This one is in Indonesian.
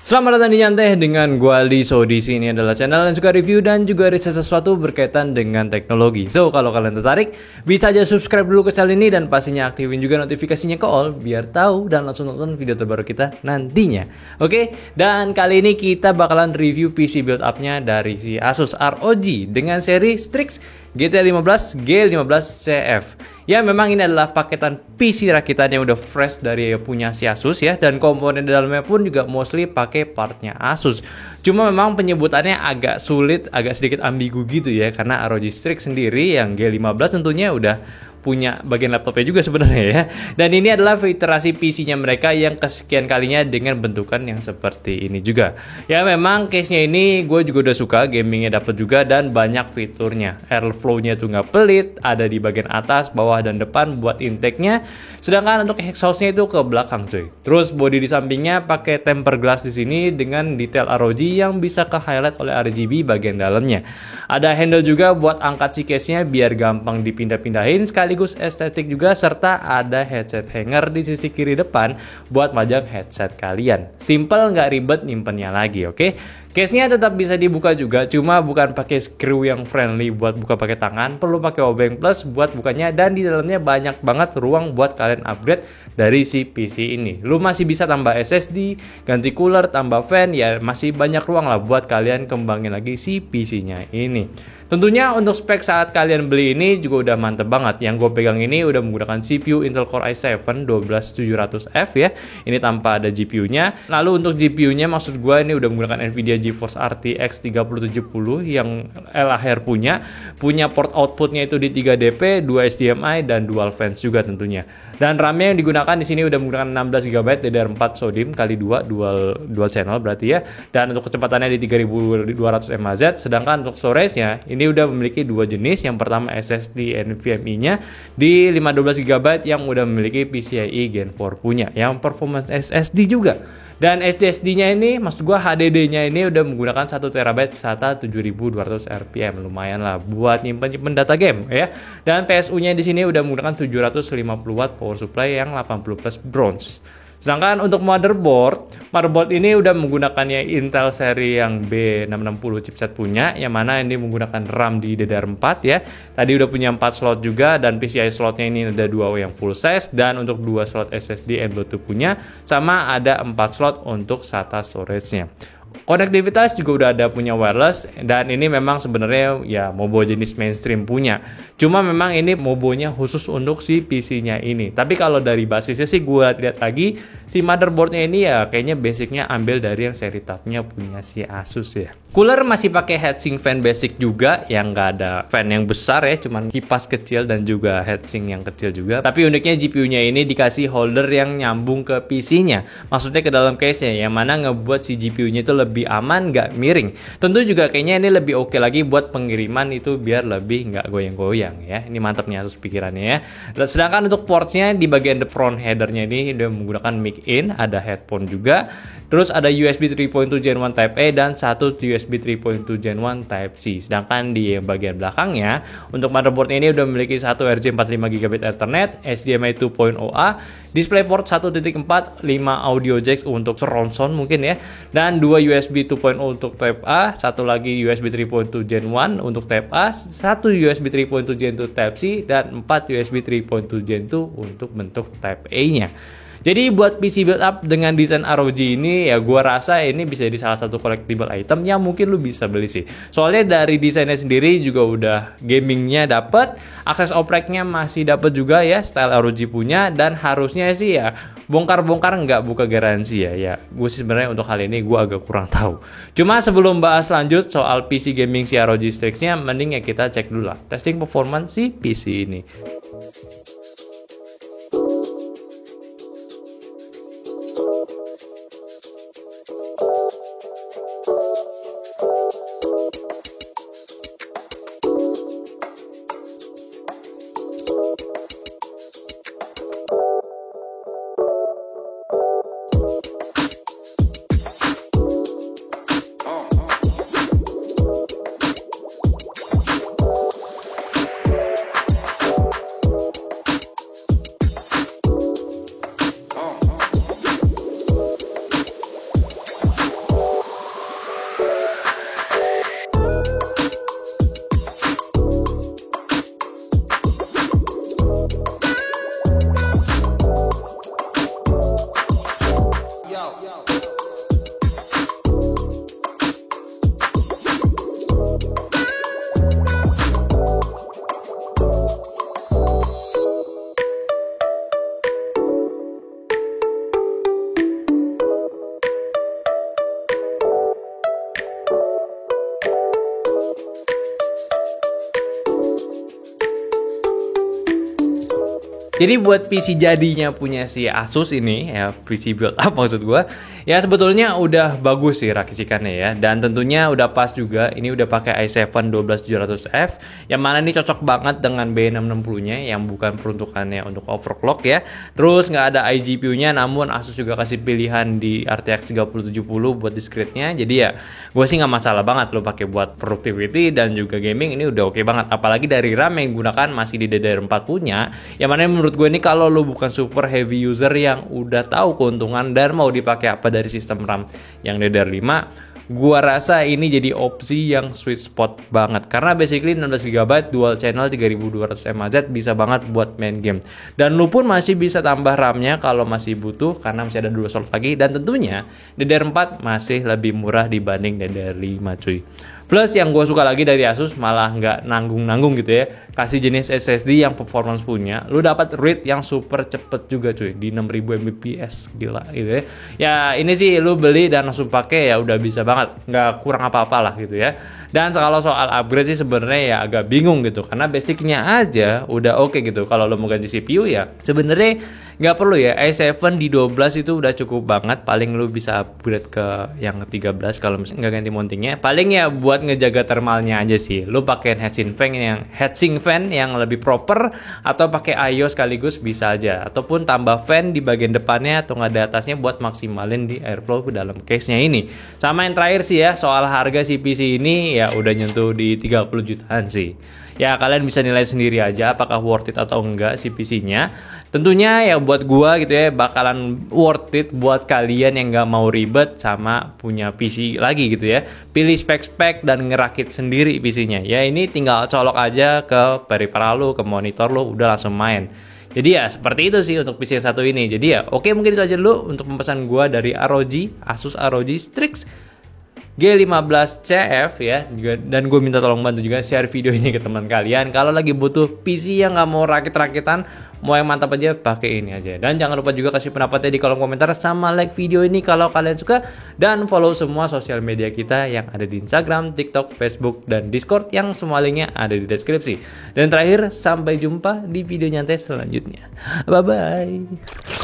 Selamat datang di Nyantai dengan gua Aldi. So di sini adalah channel yang suka review dan juga riset sesuatu berkaitan dengan teknologi. So kalau kalian tertarik, bisa aja subscribe dulu ke channel ini dan pastinya aktifin juga notifikasinya ke all biar tahu dan langsung nonton video terbaru kita nantinya. Oke, dan kali ini kita bakalan review PC build up-nya dari si Asus ROG dengan seri Strix GT15 G15CF. Ya memang ini adalah paketan PC rakitan yang udah fresh dari punya si Asus ya, dan komponen di dalamnya pun juga mostly pakai partnya Asus. Cuma memang penyebutannya agak sulit, agak sedikit ambigu gitu ya, karena ROG Strix sendiri yang G15 tentunya udah punya bagian laptopnya juga sebenarnya ya. Dan ini adalah iterasi PC-nya mereka yang kesekian kalinya dengan bentukan yang seperti ini juga. Ya memang case-nya ini gue juga udah suka, gamingnya dapet juga dan banyak fiturnya. Airflow-nya tuh nggak pelit, ada di bagian atas, bawah, dan depan buat intake-nya. Sedangkan untuk exhaust-nya itu ke belakang cuy. Terus body di sampingnya pakai tempered glass di sini dengan detail ROG yang bisa ke highlight oleh RGB bagian dalamnya. Ada handle juga buat angkat si case-nya biar gampang dipindah-pindahin, sekaligus estetik juga, serta ada headset hanger di sisi kiri depan buat majang headset kalian. Simple, nggak ribet nyimpennya lagi, oke? Case-nya tetap bisa dibuka juga, cuma bukan pakai screw yang friendly buat buka pakai tangan, perlu pakai obeng plus buat bukanya, dan di dalamnya banyak banget ruang buat kalian upgrade dari si PC ini. Lu masih bisa tambah SSD, ganti cooler, tambah fan, ya masih banyak ruang lah buat kalian kembangin lagi si PC-nya ini. Tentunya untuk spek saat kalian beli ini juga udah mantep banget. Yang gue pegang ini udah menggunakan CPU Intel Core i7 12700F ya. Ini tanpa ada GPU-nya. Lalu untuk GPU-nya maksud gue ini udah menggunakan Nvidia GeForce RTX 3070 yang L-Aher punya port outputnya itu di 3DP, 2 HDMI dan dual fans juga tentunya. Dan RAM-nya yang digunakan di sini udah menggunakan 16GB DDR4 SODIMM x 2 dual channel berarti ya. Dan untuk kecepatannya di 3200 mAh. Sedangkan untuk storage-nya ini udah memiliki dua jenis. Yang pertama SSD NVMe-nya di 512GB yang udah memiliki PCIe Gen 4 punya, yang performance SSD juga. Dan SSD-nya ini, maksud gua HDD-nya ini udah menggunakan 1TB SATA 7200 RPM. Lumayan lah buat nyimpen data game ya. Dan PSU-nya di sini udah menggunakan 750 watt power supply yang 80 plus bronze. Sedangkan untuk motherboard ini udah menggunakannya Intel seri yang B660 chipset punya, yang mana ini menggunakan RAM di DDR4 ya. Tadi udah punya 4 slot juga, dan PCI slotnya ini ada 2 yang full size, dan untuk 2 slot SSD and Bluetooth punya, sama ada 4 slot untuk SATA storage-nya. Konektivitas juga udah ada punya wireless, dan ini memang sebenarnya ya mobo jenis mainstream punya. Cuma memang ini mobonya khusus untuk si PC-nya ini. Tapi kalau dari basisnya sih gue lihat lagi si motherboardnya ini ya kayaknya basicnya ambil dari yang seri top-nya punya si Asus ya. Cooler masih pakai heatsink fan basic juga, yang nggak ada fan yang besar ya, cuman kipas kecil dan juga heatsink yang kecil juga. Tapi uniknya GPU-nya ini dikasih holder yang nyambung ke PC-nya, maksudnya ke dalam case-nya, yang mana ngebuat si GPU-nya itu lebih aman, nggak miring. Tentu juga kayaknya ini lebih oke lagi buat pengiriman itu biar lebih nggak goyang-goyang ya. Ini mantap nih Asus pikirannya ya. Sedangkan untuk ports-nya di bagian front header-nya ini udah menggunakan mic in, ada headphone juga. Terus ada USB 3.2 Gen 1 Type A dan satu USB 3.2 Gen 1 Type C. Sedangkan di bagian belakangnya untuk motherboard ini udah memiliki satu RJ45GB Ethernet, HDMI 2.0A, DisplayPort 1.4, 5 audio jacks untuk surround sound mungkin ya, dan 2 USB 2.0 untuk Type A, satu lagi USB 3.2 Gen 1 untuk Type A, satu USB 3.2 Gen 2 Type C, dan 4 USB 3.2 Gen 2 untuk bentuk Type A-nya. Jadi buat PC build up dengan desain ROG ini ya gua rasa ini bisa jadi salah satu collectible item yang mungkin lu bisa beli sih. Soalnya dari desainnya sendiri juga udah gamingnya dapet, akses opreknya masih dapet juga ya, style ROG punya, dan harusnya sih ya bongkar-bongkar nggak buka garansi ya. Ya gue sih sebenarnya untuk hal ini gue agak kurang tahu. Cuma sebelum bahas lanjut soal PC gaming si ROG Strix-nya, mending ya kita cek dulu lah testing performance si PC ini. Jadi buat PC jadinya punya si Asus ini ya, PC build up maksud gua, ya sebetulnya udah bagus sih rakikannya ya, dan tentunya udah pas juga. Ini udah pakai i7 12700F yang mana ini cocok banget dengan B660-nya yang bukan peruntukannya untuk overclock ya. Terus nggak ada iGPU-nya, namun Asus juga kasih pilihan di RTX 3070 buat discrete-nya. Jadi ya gue sih nggak masalah banget lo pakai buat productivity dan juga gaming, ini udah oke banget. Apalagi dari RAM yang digunakan masih di DDR4 punya, yang mana menurut gue ini kalau lo bukan super heavy user yang udah tahu keuntungan dan mau dipakai apa dari sistem RAM yang DDR5, gua rasa ini jadi opsi yang sweet spot banget, karena basically 16GB dual channel 3200 mAh bisa banget buat main game, dan lu pun masih bisa tambah RAM-nya kalau masih butuh karena masih ada 2 slot lagi, dan tentunya DDR4 masih lebih murah dibanding DDR5 cuy. Plus yang gue suka lagi dari Asus, malah nggak nanggung-nanggung gitu ya, kasih jenis SSD yang performance punya. Lu dapat read yang super cepet juga cuy, di 6000 Mbps, gila gitu ya. Ya ini sih lu beli dan langsung pakai ya udah bisa banget, nggak kurang apa-apa lah gitu ya. Dan kalau soal upgrade sih sebenarnya ya agak bingung gitu, karena basicnya aja udah oke gitu. Kalau lo mau ganti CPU ya sebenarnya nggak perlu ya, i7 di 12 itu udah cukup banget. Paling lo bisa upgrade ke yang ke-13 kalau misalnya nggak ganti mountingnya. Paling ya buat ngejaga thermalnya aja sih, lo pakai heatsink fan yang lebih proper, atau pakai IO sekaligus bisa aja, ataupun tambah fan di bagian depannya atau nggak di atasnya buat maksimalin di airflow ke dalam case-nya ini. Sama yang terakhir sih ya, soal harga si PC ini ya udah nyentuh di 30 jutaan sih. Ya kalian bisa nilai sendiri aja apakah worth it atau enggak si PC-nya. Tentunya ya buat gua gitu ya bakalan worth it buat kalian yang nggak mau ribet sama punya PC lagi gitu ya. Pilih spek-spek dan ngerakit sendiri PC-nya. Ya ini tinggal colok aja ke peripheral lo, ke monitor lo, udah langsung main. Jadi ya seperti itu sih untuk PC yang satu ini. Jadi ya oke, mungkin itu aja dulu untuk pemesan gua dari ROG, Asus ROG Strix G15CF ya. Dan gue minta tolong bantu juga share video ini ke teman kalian. Kalau lagi butuh PC yang nggak mau rakit-rakitan, mau yang mantap aja, pakai ini aja. Dan jangan lupa juga kasih pendapatnya di kolom komentar, sama like video ini kalau kalian suka, dan follow semua sosial media kita yang ada di Instagram, TikTok, Facebook, dan Discord yang semua linknya ada di deskripsi. Dan terakhir, sampai jumpa di video nyantai selanjutnya. Bye bye.